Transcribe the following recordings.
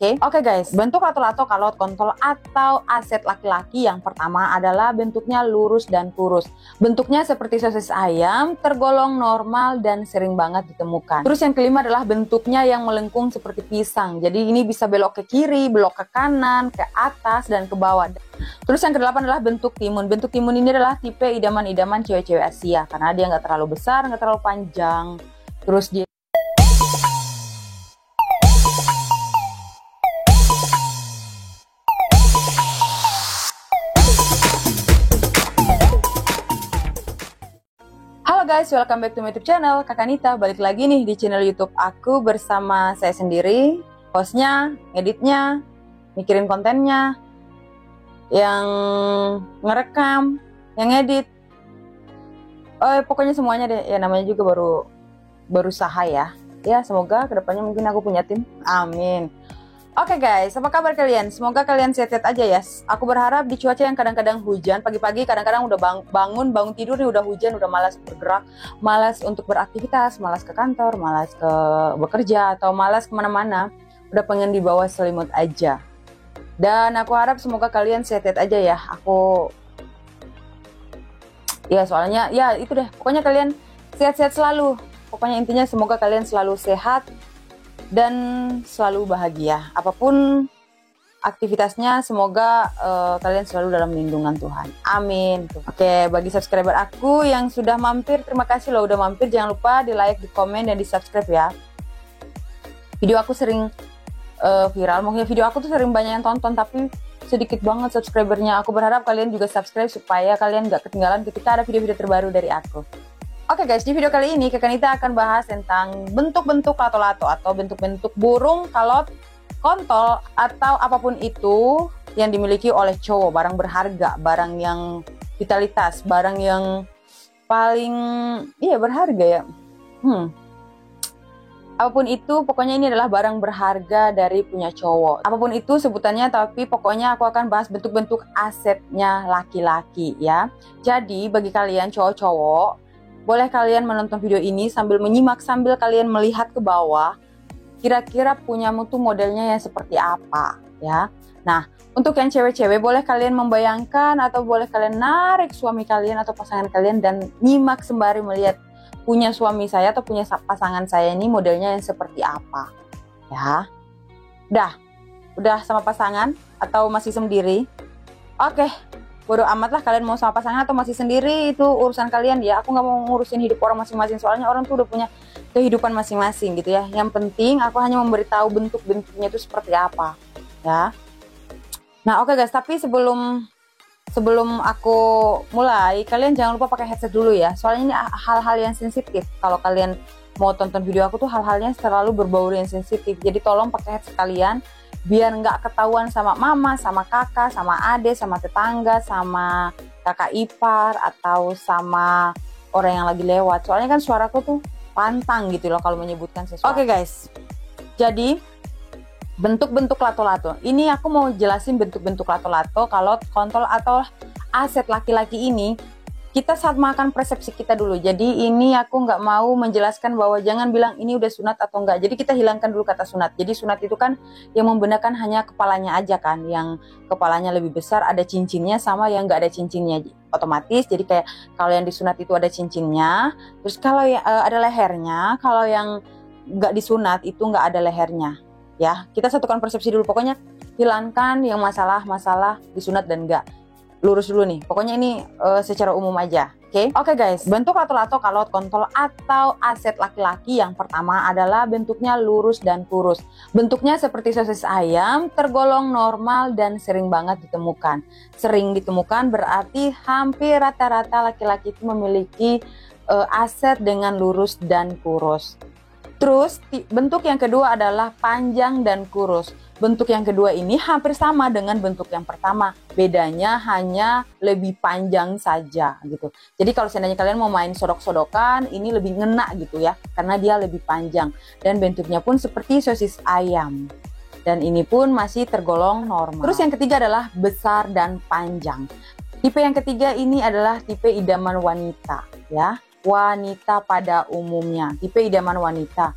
Oke guys, bentuk lato-lato kalot kontol atau aset laki-laki yang pertama adalah bentuknya lurus dan kurus. Bentuknya seperti sosis ayam, tergolong normal dan sering banget ditemukan. Terus yang kelima adalah bentuknya yang melengkung seperti pisang. Jadi ini bisa belok ke kiri, belok ke kanan, ke atas, dan ke bawah. Terus yang kedelapan adalah bentuk timun. Bentuk timun ini adalah tipe idaman-idaman cewek-cewek Asia karena dia nggak terlalu besar, nggak terlalu panjang. Terus dia Halo guys, welcome back to my YouTube channel, Kakak Nita. Balik lagi nih di channel YouTube aku bersama saya sendiri, hostnya, ngeditnya, mikirin kontennya, yang ngerekam, yang ngedit. Pokoknya semuanya deh. Ya namanya juga baru usaha ya. Ya semoga kedepannya mungkin aku punya tim. Amin. Oke guys, apa kabar kalian? Semoga kalian sehat-sehat aja ya. Aku berharap di cuaca yang kadang-kadang hujan, pagi-pagi kadang-kadang udah bangun tidur nih udah hujan, udah malas bergerak, malas untuk beraktivitas, malas ke kantor, malas ke bekerja, atau malas kemana-mana, udah pengen di bawah selimut aja. Dan aku harap semoga kalian sehat-sehat aja ya. Soalnya ya itu deh, pokoknya kalian sehat-sehat selalu. Pokoknya intinya semoga kalian selalu sehat dan selalu bahagia. Apapun aktivitasnya, semoga kalian selalu dalam lindungan Tuhan. Amin. Oke, bagi subscriber aku yang sudah mampir, terima kasih loh udah mampir. Jangan lupa di like, di komen, dan di subscribe ya. Video aku sering viral. Mungkin video aku tuh sering banyak yang tonton, tapi sedikit banget subscribernya. Aku berharap kalian juga subscribe supaya kalian gak ketinggalan ketika ada video-video terbaru dari aku. Oke guys, di video kali ini Kakak Nita akan bahas tentang bentuk-bentuk lato-lato atau bentuk-bentuk burung, kalot, kontol, atau apapun itu yang dimiliki oleh cowok. Barang berharga, barang yang vitalitas, barang yang paling berharga ya. Apapun itu, pokoknya ini adalah barang berharga dari punya cowok. Apapun itu sebutannya, tapi pokoknya aku akan bahas bentuk-bentuk asetnya laki-laki ya. Jadi bagi kalian cowok-cowok, boleh kalian menonton video ini sambil menyimak, sambil kalian melihat ke bawah. Kira-kira punyamu tuh modelnya yang seperti apa ya. Nah, untuk yang cewek-cewek boleh kalian membayangkan atau boleh kalian narik suami kalian atau pasangan kalian dan nyimak sembari melihat punya suami saya atau punya pasangan saya ini modelnya yang seperti apa ya. Udah sama pasangan atau masih sendiri? Oke, bodo amat lah kalian mau sama pasangan atau masih sendiri, itu urusan kalian ya. Aku nggak mau ngurusin hidup orang masing-masing, soalnya orang tuh udah punya kehidupan masing-masing gitu ya. Yang penting aku hanya memberitahu bentuk-bentuknya itu seperti apa ya. Nah oke guys, tapi sebelum aku mulai, kalian jangan lupa pakai headset dulu ya, soalnya ini hal-hal yang sensitif. Kalau kalian mau tonton video aku tuh hal-halnya selalu berbau yang sensitif, jadi tolong pakai headset kalian biar nggak ketahuan sama mama, sama kakak, sama ade, sama tetangga, sama kakak ipar, atau sama orang yang lagi lewat. Soalnya kan suaraku tuh pantang gitu loh kalau menyebutkan sesuatu. Oke guys, jadi bentuk-bentuk lato-lato. Ini aku mau jelasin bentuk-bentuk lato-lato, kalot, kontol, atau aset laki-laki ini. Kita samakan persepsi kita dulu. Jadi ini aku nggak mau menjelaskan bahwa jangan bilang ini udah sunat atau enggak. Jadi kita hilangkan dulu kata sunat. Jadi sunat itu kan yang membenarkan hanya kepalanya aja kan. Yang kepalanya lebih besar ada cincinnya sama yang nggak ada cincinnya. Otomatis jadi kayak kalau yang disunat itu ada cincinnya. Terus kalau ada lehernya. Kalau yang nggak disunat itu nggak ada lehernya. Ya, kita satukan persepsi dulu. Pokoknya hilangkan yang masalah disunat dan enggak. Lurus dulu nih, pokoknya ini secara umum aja. Oke guys, bentuk lato-lato kalot, kontol, atau aset laki-laki yang pertama adalah bentuknya lurus dan kurus. Bentuknya seperti sosis ayam, tergolong normal dan sering banget ditemukan. Sering ditemukan berarti hampir rata-rata laki-laki itu memiliki aset dengan lurus dan kurus. Terus bentuk yang kedua adalah panjang dan kurus. Bentuk yang kedua ini hampir sama dengan bentuk yang pertama. Bedanya hanya lebih panjang saja gitu. Jadi kalau seandainya kalian mau main sodok-sodokan, ini lebih ngena gitu ya. Karena dia lebih panjang. Dan bentuknya pun seperti sosis ayam. Dan ini pun masih tergolong normal. Terus yang ketiga adalah besar dan panjang. Tipe yang ketiga ini adalah tipe idaman wanita ya. Wanita pada umumnya, tipe idaman wanita.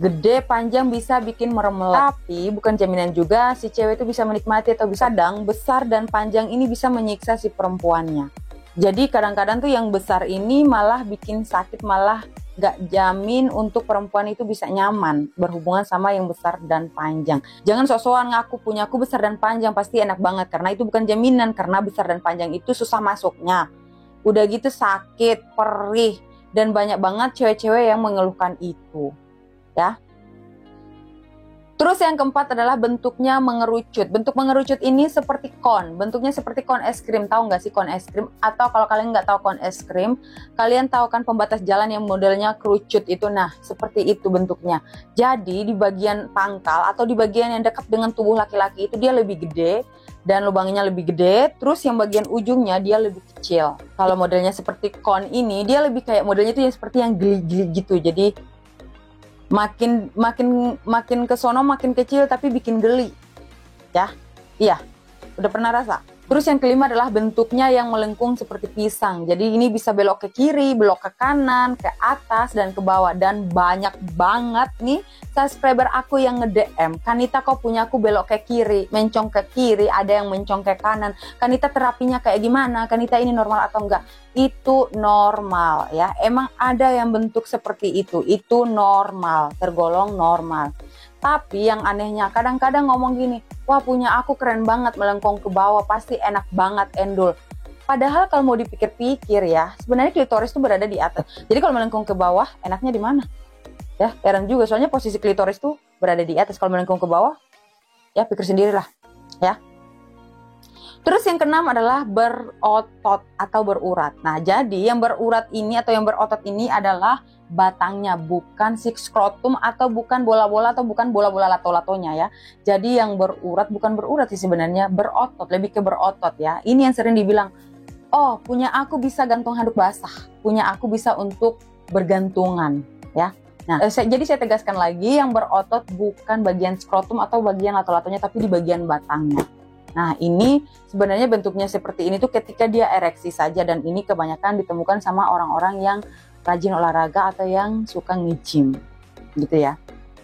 Gede, panjang bisa bikin meremelat. Tapi bukan jaminan juga si cewek itu bisa menikmati atau bisa. Kadang besar dan panjang ini bisa menyiksa si perempuannya. Jadi kadang-kadang tuh yang besar ini malah bikin sakit, malah gak jamin untuk perempuan itu bisa nyaman berhubungan sama yang besar dan panjang. Jangan sok-sokan ngaku punya aku besar dan panjang pasti enak banget, karena itu bukan jaminan, karena besar dan panjang itu susah masuknya. Udah gitu sakit, perih, dan banyak banget cewek-cewek yang mengeluhkan itu. Ya. Terus yang keempat adalah bentuknya mengerucut. Bentuk mengerucut ini seperti kon. Bentuknya seperti kon es krim. Tahu nggak sih kon es krim? Atau kalau kalian nggak tahu kon es krim, kalian tahu kan pembatas jalan yang modelnya kerucut itu? Nah, seperti itu bentuknya. Jadi di bagian pangkal atau di bagian yang dekat dengan tubuh laki-laki itu dia lebih gede dan lubangnya lebih gede. Terus yang bagian ujungnya dia lebih kecil. Kalau modelnya seperti kon ini, dia lebih kayak modelnya itu yang seperti yang geli-geli gitu. Jadi makin ke sono makin kecil tapi bikin geli. Ya. Iya. Udah pernah rasa? Terus yang kelima adalah bentuknya yang melengkung seperti pisang. Jadi ini bisa belok ke kiri, belok ke kanan, ke atas, dan ke bawah. Dan banyak banget nih subscriber aku yang nge-DM. Kanita kok punya aku belok ke kiri, mencong ke kiri, ada yang mencong ke kanan. Kanita terapinya kayak gimana? Kanita ini normal atau enggak? Itu normal ya. Emang ada yang bentuk seperti itu normal, tergolong normal. Tapi yang anehnya kadang-kadang ngomong gini, wah punya aku keren banget melengkung ke bawah, pasti enak banget endul. Padahal kalau mau dipikir-pikir ya, sebenarnya klitoris itu berada di atas. Jadi kalau melengkung ke bawah, enaknya di mana? Ya, heran juga soalnya posisi klitoris tuh berada di atas. Kalau melengkung ke bawah, ya pikir sendirilah, ya. Terus yang keenam adalah berotot atau berurat. Nah, jadi yang berurat ini atau yang berotot ini adalah batangnya, bukan si skrotum atau bukan bola-bola atau bukan bola-bola lato-latonya ya. Jadi yang berurat bukan berurat sih sebenarnya, berotot, lebih ke berotot ya. Ini yang sering dibilang, oh punya aku bisa gantung handuk basah, punya aku bisa untuk bergantungan ya. Nah, jadi saya tegaskan lagi, yang berotot bukan bagian skrotum atau bagian lato-latonya, tapi di bagian batangnya. Nah, ini sebenarnya bentuknya seperti ini tuh ketika dia ereksi saja, dan ini kebanyakan ditemukan sama orang-orang yang rajin olahraga atau yang suka nge-gym gitu ya.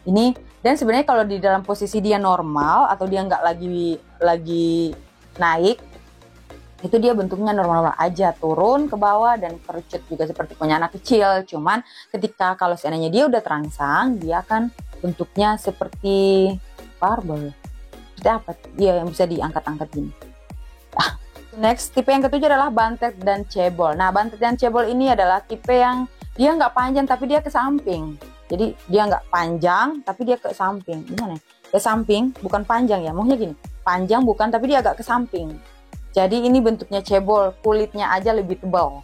Ini, dan sebenarnya kalau di dalam posisi dia normal atau dia nggak lagi naik, itu dia bentuknya normal-normal aja, turun ke bawah dan kerucut juga seperti punya anak kecil. Cuman ketika kalau seandainya dia udah terangsang, dia akan bentuknya seperti barbel. Seperti apa? Iya, yang bisa diangkat-angkat gini. Next, tipe yang ketujuh adalah bantet dan cebol. Nah, bantet dan cebol ini adalah tipe yang dia nggak panjang tapi dia ke samping. Jadi dia nggak panjang tapi dia ke samping. Gimana? Ke samping, bukan panjang ya. Maunya gini, panjang bukan tapi dia agak ke samping. Jadi ini bentuknya cebol, kulitnya aja lebih tebal.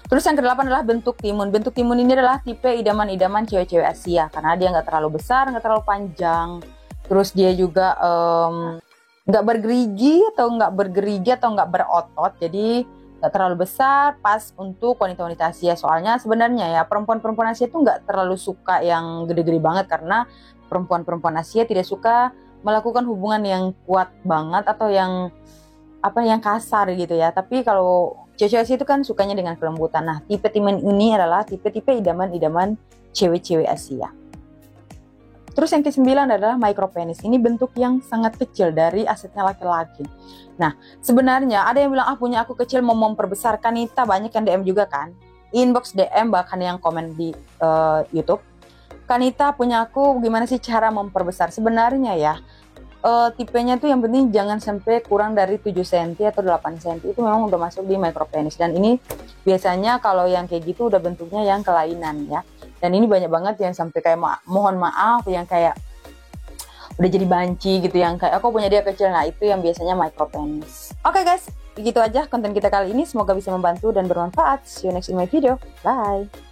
Terus yang kedelapan adalah bentuk timun. Bentuk timun ini adalah tipe idaman-idaman cewek-cewek Asia karena dia nggak terlalu besar, nggak terlalu panjang. Terus dia juga nggak bergerigi atau nggak berotot, jadi nggak terlalu besar, pas untuk wanita-wanita Asia. Soalnya sebenarnya ya perempuan-perempuan Asia tuh nggak terlalu suka yang gede-gede banget, karena perempuan-perempuan Asia tidak suka melakukan hubungan yang kuat banget atau yang kasar gitu ya. Tapi kalau cewek-cewek Asia itu kan sukanya dengan kelembutan. Nah, tipe timun ini adalah tipe-tipe idaman-idaman cewek-cewek Asia. Terus yang ke-9 adalah micropenis. Ini bentuk yang sangat kecil dari asetnya laki-laki. Nah, sebenarnya ada yang bilang, punya aku kecil mau memperbesar. Kanita banyak yang DM juga kan. Inbox DM, bahkan yang komen di YouTube. Kanita punya aku, gimana sih cara memperbesar? Sebenarnya ya, tipenya tuh yang penting jangan sampai kurang dari 7 cm atau 8 cm. Itu memang udah masuk di micropenis. Dan ini biasanya kalau yang kayak gitu udah bentuknya yang kelainan ya. Dan ini banyak banget yang sampai kayak mohon maaf, yang kayak udah jadi banci gitu, yang kayak aku punya dia kecil. Nah, itu yang biasanya micropenis. Oke guys, begitu aja konten kita kali ini. Semoga bisa membantu dan bermanfaat. See you next in my video. Bye.